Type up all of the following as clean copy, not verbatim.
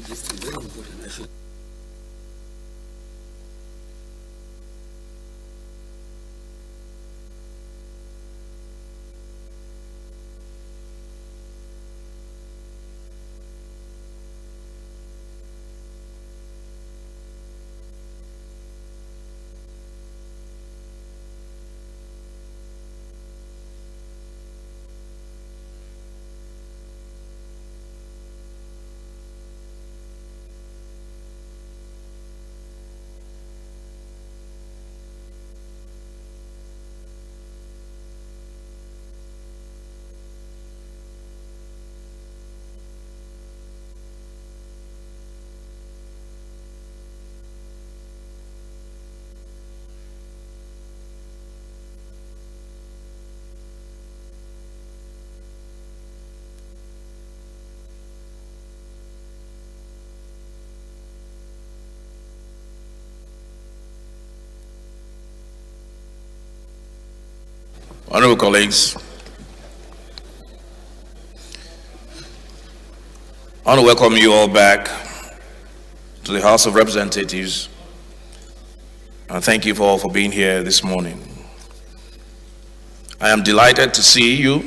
this thing very important. I should. Honorable colleagues, I want to welcome you all back to the House of Representatives, and thank you all for being here this morning. I am delighted to see you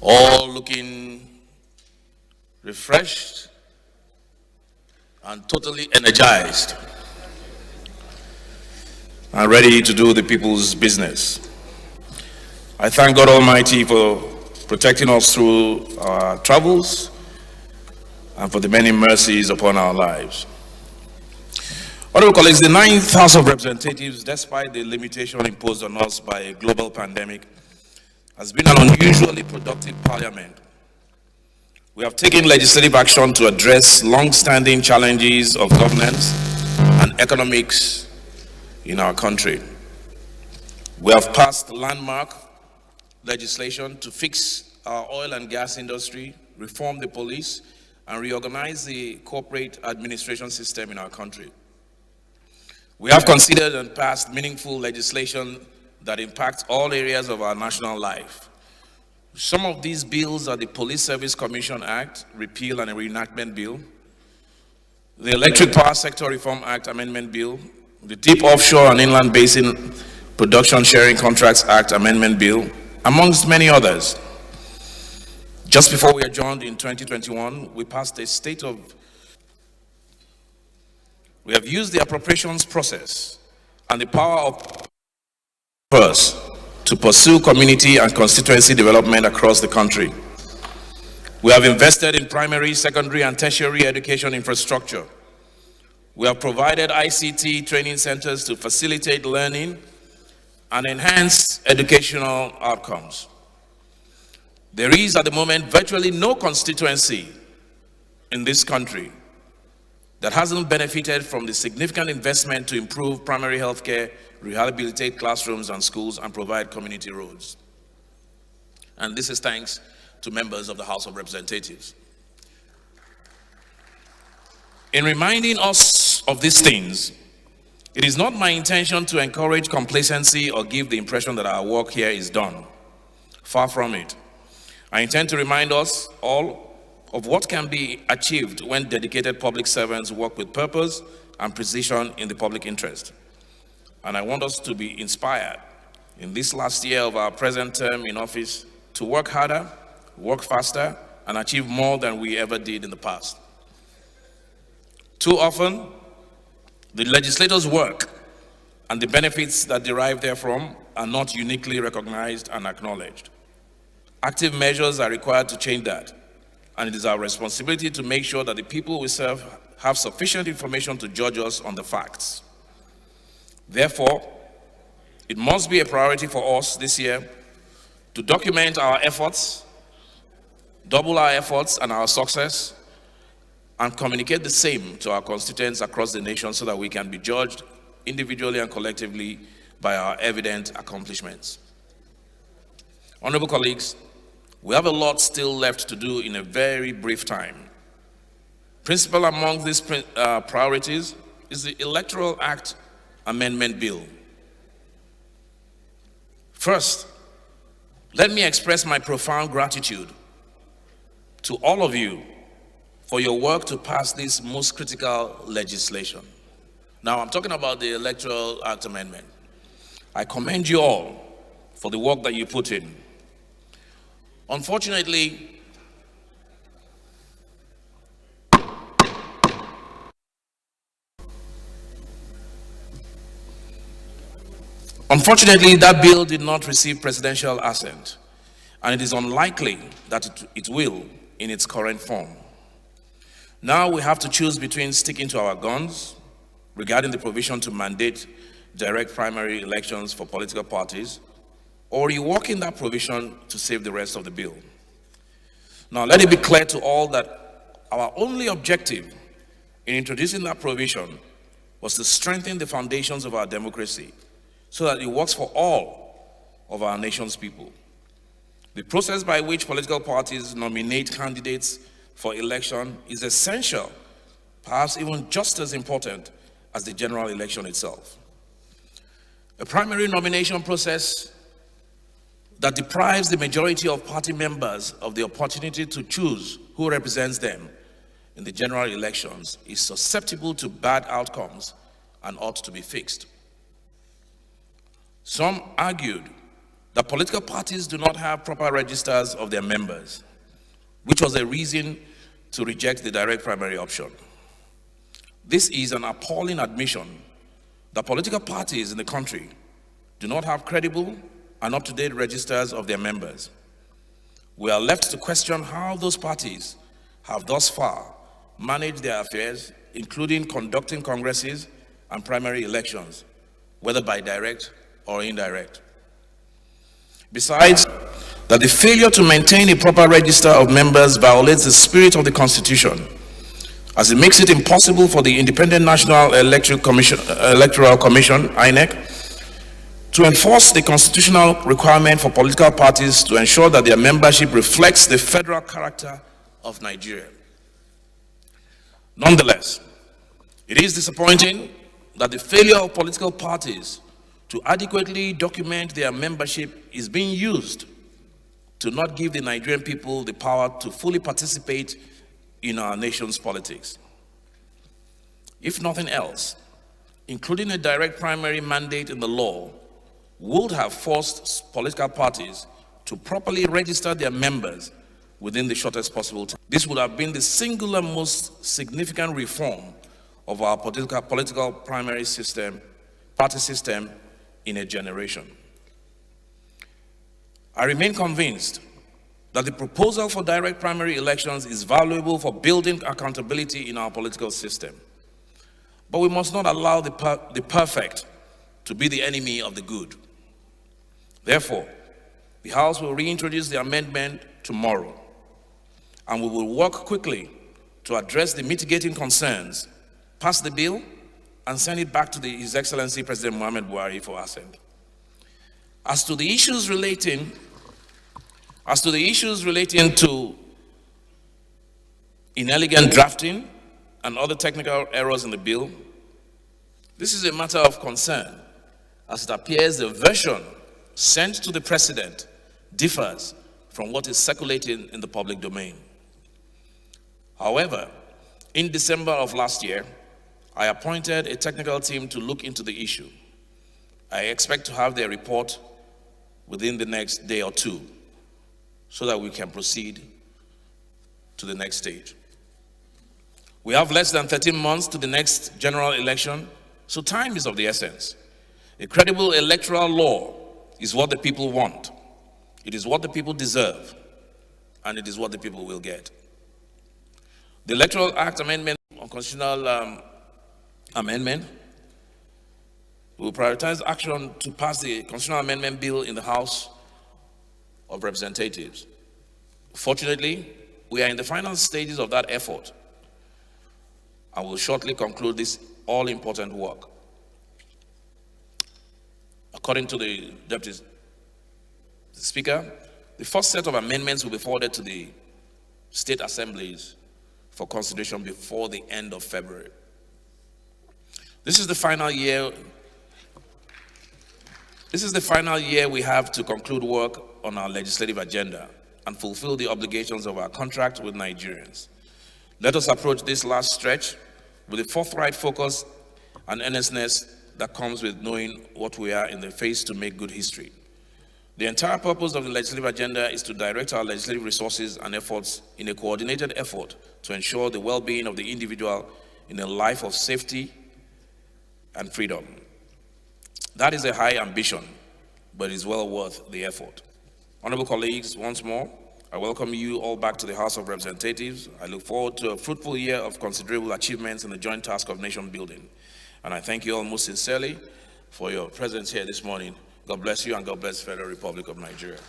all looking refreshed and totally energized and ready to do the people's business. I thank God Almighty for protecting us through our travels and for the many mercies upon our lives. Honorable colleagues, the 9th House of Representatives, despite the limitation imposed on us by a global pandemic, has been an unusually productive parliament. We have taken legislative action to address long-standing challenges of governance and economics in our country. We have passed landmark legislation to fix our oil and gas industry, reform the police, and reorganize the corporate administration system in our country. We have considered and passed meaningful legislation that impacts all areas of our national life. Some of these bills are the Police Service Commission Act, Repeal and Reenactment Bill, the Electric Power Sector Reform Act Amendment Bill, the Deep Offshore and Inland Basin Production Sharing Contracts Act Amendment Bill, amongst many others. Just before we adjourned in 2021, we passed a we have used the appropriations process and the power of purse to pursue community and constituency development across the country. We have invested in primary, secondary, and tertiary education infrastructure. We have provided ICT training centers to facilitate learning and enhance educational outcomes. There is at the moment virtually no constituency in this country that hasn't benefited from the significant investment to improve primary health care, rehabilitate classrooms and schools, and provide community roads. And this is thanks to members of the House of Representatives. In reminding us of these things, it is not my intention to encourage complacency or give the impression that our work here is done. Far from it. I intend to remind us all of what can be achieved when dedicated public servants work with purpose and precision in the public interest. And I want us to be inspired in this last year of our present term in office to work harder, work faster, and achieve more than we ever did in the past. Too often, the legislators' work and the benefits that derive therefrom are not uniquely recognized and acknowledged. Active measures are required to change that, and it is our responsibility to make sure that the people we serve have sufficient information to judge us on the facts. Therefore, it must be a priority for us this year to document our efforts, double our efforts and our success, and communicate the same to our constituents across the nation so that we can be judged individually and collectively by our evident accomplishments. Honorable colleagues, we have a lot still left to do in a very brief time. Principal among these priorities is the Electoral Act Amendment Bill. First, let me express my profound gratitude to all of you for your work to pass this most critical legislation. Now, I'm talking about the Electoral Act Amendment. I commend you all for the work that you put in. Unfortunately, that bill did not receive presidential assent, and it is unlikely that it will in its current form. Now we have to choose between sticking to our guns regarding the provision to mandate direct primary elections for political parties, or reworking that provision to save the rest of the bill. Now, let it be clear to all that our only objective in introducing that provision was to strengthen the foundations of our democracy so that it works for all of our nation's people. The process by which political parties nominate candidates for election is essential, perhaps even just as important as the general election itself. A primary nomination process that deprives the majority of party members of the opportunity to choose who represents them in the general elections is susceptible to bad outcomes and ought to be fixed. Some argued that political parties do not have proper registers of their members, which was a reason to reject the direct primary option. This is an appalling admission that political parties in the country do not have credible and up-to-date registers of their members. We are left to question how those parties have thus far managed their affairs, including conducting congresses and primary elections, whether by direct or indirect. Besides, that the failure to maintain a proper register of members violates the spirit of the Constitution, as it makes it impossible for the Independent National Electoral Commission, INEC, to enforce the constitutional requirement for political parties to ensure that their membership reflects the federal character of Nigeria. Nonetheless, it is disappointing that the failure of political parties to adequately document their membership is being used to not give the Nigerian people the power to fully participate in our nation's politics. If nothing else, including a direct primary mandate in the law would have forced political parties to properly register their members within the shortest possible time. This would have been the singular most significant reform of our political primary system, party system in a generation. I remain convinced that the proposal for direct primary elections is valuable for building accountability in our political system. But we must not allow the perfect to be the enemy of the good. Therefore, the House will reintroduce the amendment tomorrow, and we will work quickly to address the mitigating concerns, pass the bill, and send it back to His Excellency President Muhammad Buhari for assent. As to the issues relating to inelegant drafting and other technical errors in the bill, this is a matter of concern, as it appears the version sent to the President differs from what is circulating in the public domain. However, in December of last year, I appointed a technical team to look into the issue. I expect to have their report within the next day or two so that we can proceed to the next stage. We have less than 13 months to the next general election, so time is of the essence. A credible electoral law is what the people want. It is what the people deserve, and it is what the people will get. The Electoral Act Amendment on constitutional amendment will prioritize action to pass the constitutional amendment bill in the House of Representatives. Fortunately, we are in the final stages of that effort and will shortly conclude this all-important work. According to the Deputy Speaker, the first set of amendments will be forwarded to the state assemblies for consideration before the end of February. This is the final year we have to conclude work on our legislative agenda and fulfill the obligations of our contract with Nigerians. Let us approach this last stretch with the forthright focus and earnestness that comes with knowing what we are in the face to make good history. The entire purpose of the legislative agenda is to direct our legislative resources and efforts in a coordinated effort to ensure the well-being of the individual in a life of safety and freedom. That is a high ambition, but is well worth the effort. Honorable colleagues, once more, I welcome you all back to the House of Representatives. I look forward to a fruitful year of considerable achievements in the joint task of nation building. And I thank you all most sincerely for your presence here this morning. God bless you, and God bless the Federal Republic of Nigeria.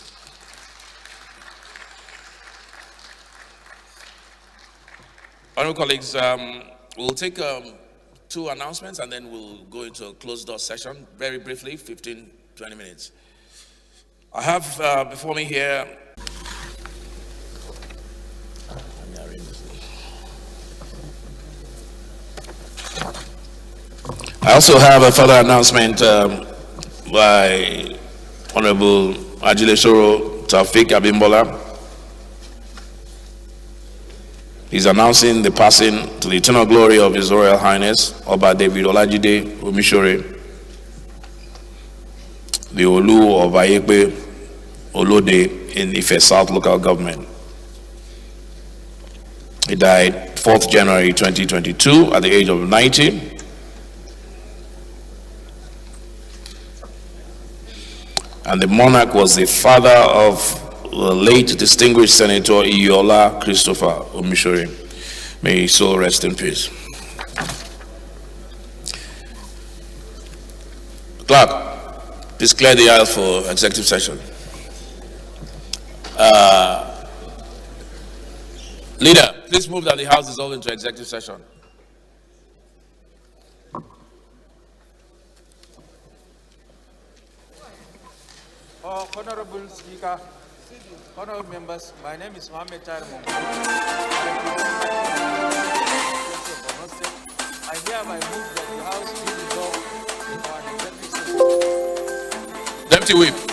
Honorable colleagues, we'll take 2 announcements and then we'll go into a closed-door session, very briefly, 15, 20 minutes. I have before me here I also have a further announcement by Honorable Ajile Soro Taufik Abimbola. He's announcing the passing to the eternal glory of His Royal Highness Oba David Olajide Omishore, the Olu of Ayekpe Olode in Ife South Local Government. He died 4th January 2022 at the age of 90. And the monarch was the father of the late distinguished Senator Iola Christopher Omishore. May his soul rest in peace. Clerk, please clear the aisle for executive session. Leader, please move that the House dissolve into executive session. Honorable Speaker, honorable members, my name is Mohammed Tahir Mongo. I hereby move that the House be dissolved into an executive session. Deputy Whip.